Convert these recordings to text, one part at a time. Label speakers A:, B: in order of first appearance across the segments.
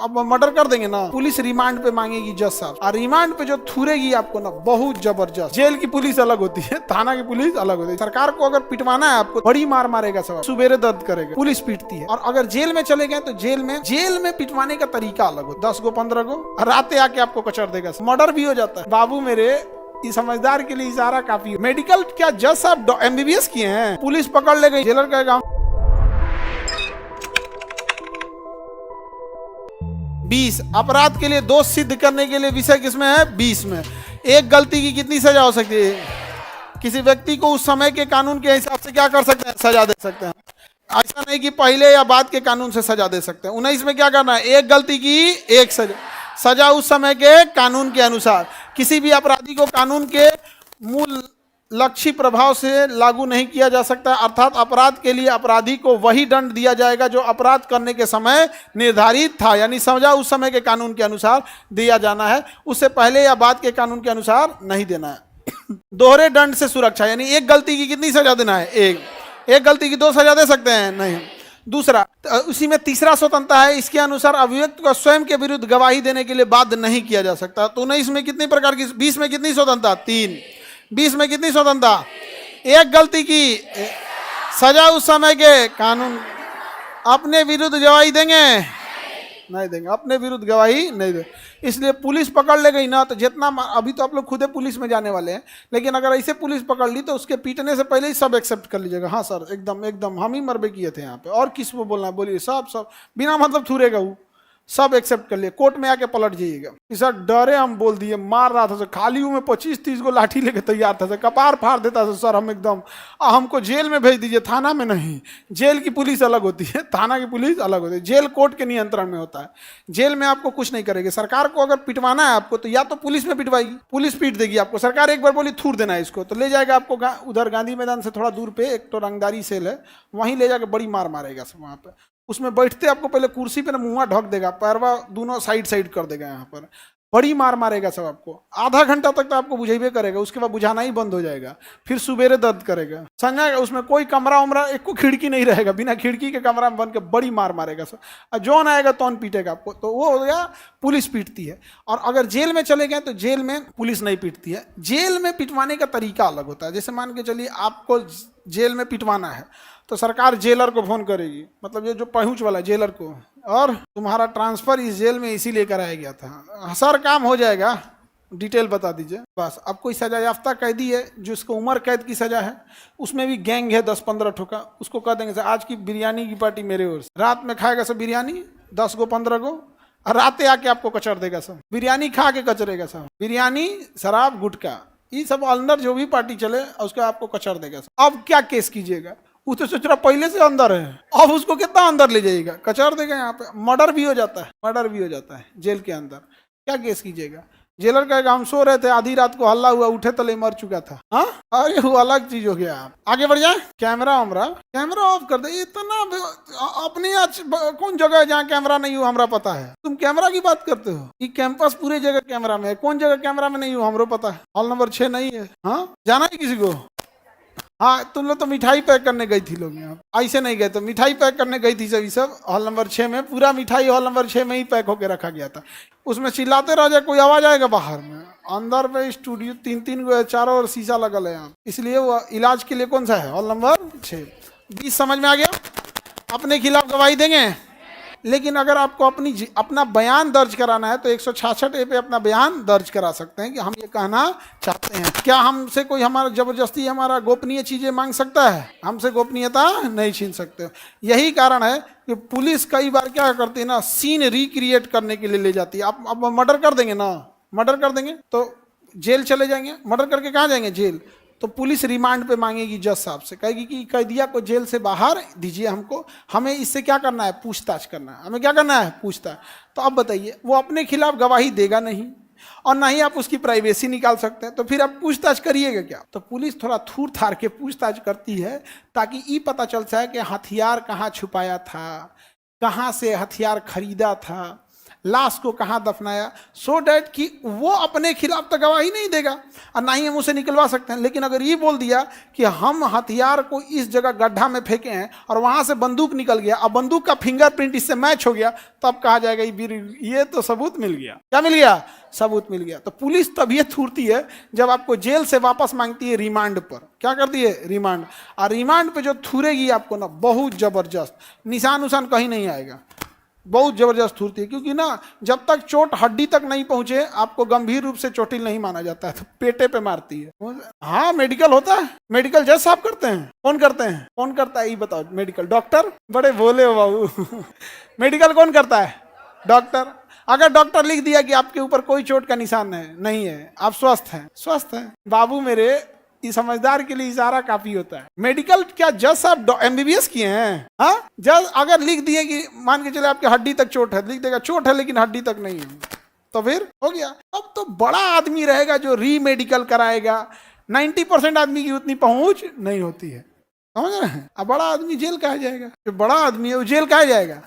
A: अब मर्डर कर देंगे ना, पुलिस रिमांड पे मांगेगी जज साहब, और रिमांड पे जो थूरेगी आपको ना बहुत जबरदस्त। जेल की पुलिस अलग होती है, थाना की पुलिस अलग होती है। सरकार को अगर पिटवाना है आपको, बड़ी मार मारेगा सब, सुबेरे दर्द करेगा, पुलिस पीटती है। और अगर जेल में चले गए तो जेल में पिटवाने का तरीका अलग हो, 10 गो 15 गो, और रात आके आपको कचर देगा। मर्डर भी हो जाता है। बाबू मेरे इस समझदार के लिए इशारा काफी है। मेडिकल क्या जज साहब MBBS किए हैं, पुलिस पकड़ ले गई, जेलर का काम 20 अपराध के लिए दोष सिद्ध करने के लिए विषय किसमें है, 20 में। एक गलती की कितनी सजा हो सकती है? किसी व्यक्ति को उस समय के कानून के हिसाब से क्या कर सकते हैं, सजा दे सकते हैं। ऐसा नहीं कि पहले या बाद के कानून से सजा दे सकते हैं। 19 में क्या करना है, एक गलती की एक सजा उस समय के कानून के अनुसार। किसी भी अपराधी को कानून के मूल लक्ष्य प्रभाव से लागू नहीं किया जा सकता, अर्थात अपराध के लिए अपराधी को वही दंड दिया जाएगा जो अपराध करने के समय निर्धारित था, यानी सजा उस समय के कानून के अनुसार दिया जाना है, उससे पहले या बाद के कानून के अनुसार नहीं देना है। दोहरे दंड से सुरक्षा, यानी एक गलती की कितनी सजा देना है, एक गलती की 2 सजा दे सकते हैं, नहीं। दूसरा, उसी में तीसरा स्वतंत्रता है, इसके अनुसार अभियुक्त को स्वयं के विरुद्ध गवाही देने के लिए बाध्य नहीं किया जा सकता। तो 19 में कितनी प्रकार की, 20 में कितनी स्वतंत्रता, 3, 20 में कितनी स्वतंत्रता, एक गलती की सजा उस समय के कानून। अपने विरुद्ध गवाही देंगे, नहीं देंगे, अपने विरुद्ध गवाही नहीं देंगे। इसलिए पुलिस पकड़ ले गई ना, तो जितना, अभी तो आप लोग खुदे पुलिस में जाने वाले हैं, लेकिन अगर ऐसे पुलिस पकड़ ली तो उसके पीटने से पहले ही सब एक्सेप्ट कर लीजिएगा, हाँ सर एकदम हम ही मरबे किए थे यहाँ पे, और किस को बोलना, बोलिए, सब बिना मतलब थूरेगा वो, सब एक्सेप्ट कर लिए। कोर्ट में आके पलट जाइएगा, सर डरे हम बोल दिए, मार रहा था सर, खाली में 25-30 को लाठी लेके तैयार था सर, कपार फाड़ देता था सर, हम एकदम, हमको जेल में भेज दीजिए, थाना में नहीं। जेल की पुलिस अलग होती है, थाना की पुलिस अलग होती है। जेल कोर्ट के नियंत्रण में होता है, जेल में आपको कुछ नहीं करेगी। सरकार को अगर पिटवाना है आपको, तो या तो पुलिस में पिटवाएगी, पुलिस पीट देगी आपको। सरकार एक बार बोली थूर देना है इसको, तो ले जाएगा आपको उधर गांधी मैदान से थोड़ा दूर पे एक तो रंगदारी सेल है, वहीं ले जाकर बड़ी मार मारेगा सब। वहाँ पे उसमें बैठते आपको पहले कुर्सी पे ना मुंह ढक देगा, पैरवा दोनों साइड कर देगा, यहाँ पर बड़ी मार मारेगा सब आपको। आधा घंटा तक तो आपको बुझेबे करेगा, उसके बाद बुझाना ही बंद हो जाएगा, फिर सुबेरे दर्द करेगा, समझा। उसमें कोई कमरा उमरा, एक को खिड़की नहीं रहेगा, बिना खिड़की के कमरा में बन के बड़ी मार मारेगा सब, और जौन आएगा तौन पीटेगा आपको। तो वो हो गया, पुलिस पीटती है। और अगर जेल में चले गए तो जेल में पुलिस नहीं पीटती है। जेल में पिटवाने का तरीका अलग होता है। जैसे मान के चलिए आपको जेल में पिटवाना है, तो सरकार जेलर को फोन करेगी, मतलब ये जो पहुंच वाला जेलर को, और तुम्हारा ट्रांसफर इस जेल में इसीलिए कराया गया था, सर काम हो जाएगा, डिटेल बता दीजिए बस। अब कोई सजा याफ्ता कैदी है जिसको उम्र कैद की सजा है, उसमें भी गैंग है 10-15 ठोका, उसको कह देंगे सर आज की बिरयानी की पार्टी मेरे ओर से, रात में खाएगा सब बिरयानी 10 गो 15 गो, और रात आके आपको कचर देगा सब, बिरयानी खा के कचरेगा सब, बिरयानी शराब गुटखा ये सब अंदर जो भी पार्टी चले उसका आपको कचर देगा सब। अब क्या केस कीजिएगा, वो तो सोच रहा पहले से अंदर है, अब उसको कितना अंदर ले जाइएगा, कचर देगा। यहाँ पे मर्डर भी हो जाता है जेल के अंदर, क्या केस कीजिएगा। जेलर का हम सो रहे थे, आधी रात को हल्ला हुआ, उठे तले मर चुका था। हाँ, अरे वो अलग चीज हो गया। आप आगे बढ़ जाए, कैमरा ऑफ कर दे। इतना अपनी आज कौन जगह है जहाँ कैमरा नहीं हो, हमरा पता है। तुम कैमरा की बात करते हो, ये कैंपस पूरे जगह कैमरा में है, कौन जगह कैमरा में नहीं हो हमरो पता है। हॉल नंबर 6 नहीं है, हाँ जाना है किसी को। हाँ, तुम लोग तो मिठाई पैक करने गई थी, लोग यहाँ ऐसे नहीं गए, तो मिठाई पैक करने गई थी सभी सब हॉल नंबर 6 में, पूरा मिठाई हॉल नंबर 6 में ही पैक होके रखा गया था। उसमें चिल्लाते रह जाए, कोई आवाज आएगा बाहर में, अंदर पे स्टूडियो 3-3 गो चारों ओर शीशा लगल है यहाँ, इसलिए वो इलाज के लिए कौन सा है, हॉल नंबर 6। 20 समझ में आ गया। अपने खिलाफ गवाही देंगे, लेकिन अगर आपको अपना बयान दर्ज कराना है तो 166A पे अपना बयान दर्ज करा सकते हैं कि हम ये कहना चाहते हैं। क्या हमसे कोई हमारा जबरदस्ती हमारा गोपनीय चीजें मांग सकता है? हमसे गोपनीयता नहीं छीन सकते। यही कारण है कि पुलिस कई बार क्या करती है ना, सीन रिक्रिएट करने के लिए ले जाती है। आप अब मर्डर कर देंगे ना, मर्डर कर देंगे तो जेल चले जाएंगे, मर्डर करके कहाँ जाएंगे, जेल। तो पुलिस रिमांड पे मांगेगी जज साहब से, कहेगी कि कैदिया को जेल से बाहर दीजिए हमको, हमें इससे क्या करना है, पूछताछ करना है, हमें क्या करना है, पूछताछ। तो अब बताइए, वो अपने खिलाफ गवाही देगा नहीं, और ना ही आप उसकी प्राइवेसी निकाल सकते हैं, तो फिर आप पूछताछ करिएगा क्या। तो पुलिस थोड़ा थूर थार के पूछताछ करती है, ताकि ये पता चल जाए कि हथियार कहाँ छुपाया था, कहाँ से हथियार खरीदा था, लाश को कहाँ दफनाया, सो डैट कि वो अपने खिलाफ तो गवाही नहीं देगा और ना ही हम उसे निकलवा सकते हैं। लेकिन अगर ये बोल दिया कि हम हथियार को इस जगह गड्ढा में फेंके हैं और वहाँ से बंदूक निकल गया और बंदूक का फिंगरप्रिंट इससे मैच हो गया, तब कहा जाएगा ये तो सबूत मिल गया। क्या मिल गया? सबूत मिल गया। तो पुलिस तबीयत छूटती है जब आपको जेल से वापस मांगती है रिमांड पर। क्या करती है? रिमांड। और रिमांड पे जो थूरेगी आपको ना, बहुत जबरदस्त, निशान उशान कहीं नहीं आएगा, बहुत जबरदस्त थूरती है। क्योंकि ना जब तक चोट हड्डी तक नहीं पहुंचे आपको गंभीर रूप से चोटिल नहीं माना जाता है, तो पेटे पे मारती है। हाँ, मेडिकल होता है। मेडिकल जज साहब करते हैं। कौन करते हैं? कौन करता है ये बताओ? Medical doctor? बड़े भोले हो बाबू। मेडिकल कौन करता है? डॉक्टर। अगर डॉक्टर लिख दिया कि आपके ऊपर कोई चोट का निशान नहीं है, आप स्वस्थ हैं, स्वस्थ हैं बाबू मेरे, इस समझदार के लिए इशारा काफी होता है। मेडिकल क्या जज साहब एमबीबीएस किए हैं? हाँ, जज अगर लिख दिए कि मान के चले आपके हड्डी तक चोट है, लिख देगा चोट है लेकिन हड्डी तक नहीं है, तो फिर हो गया। अब तो बड़ा आदमी रहेगा जो री मेडिकल कराएगा। 90% आदमी की उतनी पहुंच नहीं होती है, समझ रहे हैं? अब बड़ा आदमी जेल कहा जाएगा? जो बड़ा आदमी है वो जेल कहा जाएगा?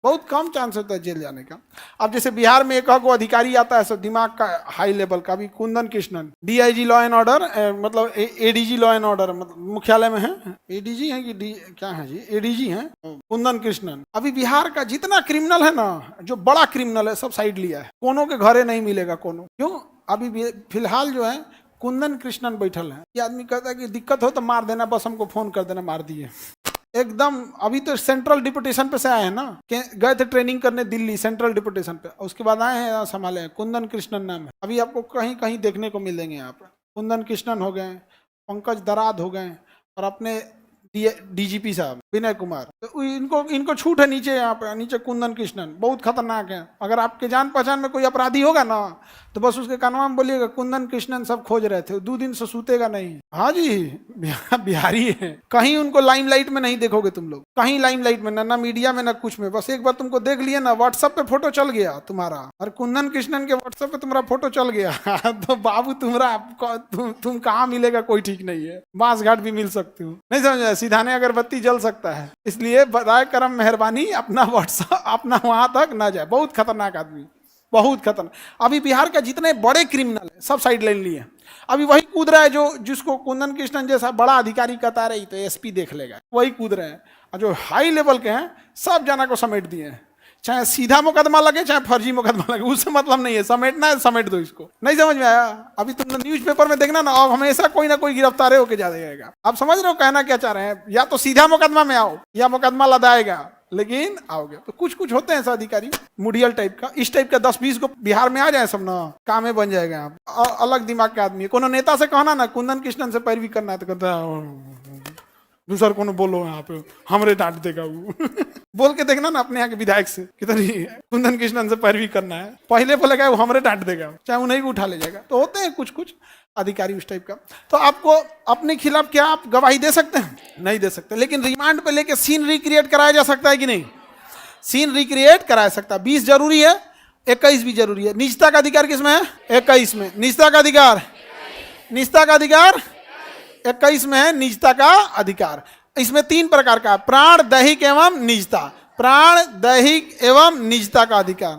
A: बहुत कम चांस होता है जेल जाने का। अब जैसे बिहार में एक को अधिकारी आता है सब दिमाग का हाई लेवल का, भी Kundan Krishnan, DIG law and order, मतलब एडीजी लॉ एंड ऑर्डर, मतलब मुख्यालय में है। एडीजी है कि क्या है जी? एडीजी है कुंदन कृष्णन। अभी बिहार का जितना क्रिमिनल है ना, जो बड़ा क्रिमिनल है, सब साइड लिया है। कोनो के घरे नहीं मिलेगा कोनो। क्यों? अभी फिलहाल जो है कुंदन कृष्णन बैठल है। ये आदमी कहता है कि दिक्कत हो तो मार देना, बस हमको फोन कर देना, मार दिए एकदम। अभी तो सेंट्रल डिप्यूटेशन पे से आए हैं ना, गए थे ट्रेनिंग करने दिल्ली सेंट्रल डिप्यूटेशन पे, उसके बाद आए हैं यहाँ संभाले हैं। कुंदन कृष्णन नाम है। अभी आपको कहीं कहीं देखने को मिलेंगे यहाँ पे। कुंदन कृष्णन हो गए, पंकज दराद हो गए, और अपने डीजीपी साहब विनय कुमार, तो इनको छूट है नीचे। यहाँ पे नीचे कुंदन कृष्णन बहुत खतरनाक है। अगर आपके जान पहचान में कोई अपराधी होगा ना, तो बस उसके कानवा में बोलिएगा कुंदन कृष्णन सब खोज रहे थे, 2 दिन से सूतेगा नहीं। हाँ जी, बिहारी है। कहीं उनको लाइमलाइट में नहीं देखोगे तुम लोग, कहीं लाइमलाइट में ना मीडिया में ना कुछ में। बस एक बार तुमको देख लिए ना, व्हाट्सएप पे फोटो चल गया तुम्हारा, और कुंदन कृष्णन के व्हाट्सएप पे तुम्हारा फोटो चल गया तो बाबू तुम्हारा तुम कहाँ मिलेगा कोई ठीक नहीं है। बांस घाट भी मिल सकते हो, नहीं समझ? सीधाने अगरबत्ती जल सकता है। इसलिए बराए करम मेहरबानी अपना व्हाट्सएप अपना वहां तक ना जाए। बहुत खतरनाक आदमी, बहुत खतरनाक। अभी बिहार का जितने बड़े क्रिमिनल है सब साइड लाइन लिए। अभी वही कूद रहा है जिसको कुंदन कृष्णन जैसा बड़ा अधिकारी कहता रही तो एसपी देख लेगा, वही कूद रहे हैं। और जो हाई लेवल के हैं सब जना को समेट दिए हैं। चाहे सीधा मुकदमा लगे चाहे फर्जी मुकदमा लगे, उससे मतलब नहीं है। समेटना है, समेट दो इसको। नहीं समझ में आया? अभी तुम न्यूज़पेपर में देखना ना, अब हमेशा कोई ना कोई गिरफ्तार होके जाएगा। आप समझ रहे हो कहना क्या चाह रहे हैं? या तो सीधा मुकदमा में आओ या मुकदमा लदाएगा, लेकिन आओगे तो कुछ कुछ होते हैं ऐसा अधिकारी मुडियल टाइप का। इस टाइप का 10-20 को बिहार में आ जाए सब ना, काम में बन जाएगा। आप अलग दिमाग के आदमी। कोनो नेता से कहना ना कुंदन कृष्णन से पैरवी करना है, तो कहता है दूसर कोनो बोलो यहाँ पे, हमरे डांट देगा वो बोल के देखना ना अपने यहाँ के विधायक से, कितनी कुंदन कृष्णन से पैरवी करना है, पहले बोलेगा वो हमरे डांट देगा, चाहे उन्हें भी उठा ले जाएगा। तो होते हैं कुछ कुछ अधिकारी उस टाइप का। तो आपको अपने खिलाफ क्या आप गवाही दे सकते हैं? नहीं दे सकते। लेकिन रिमांड पे लेके सीन रिक्रिएट कराया जा सकता है कि नहीं? सीन रिक्रिएट कराया सकता है। 20 जरूरी है, 21 भी जरूरी है। निजता का अधिकार किसमें है? 21 में। निजता का अधिकार, निजता का अधिकार 21 में है। निजता का अधिकार इसमें 3 प्रकार का: प्राण, दैहिक एवं निजता। प्राण, दैहिक एवं निजता का अधिकार।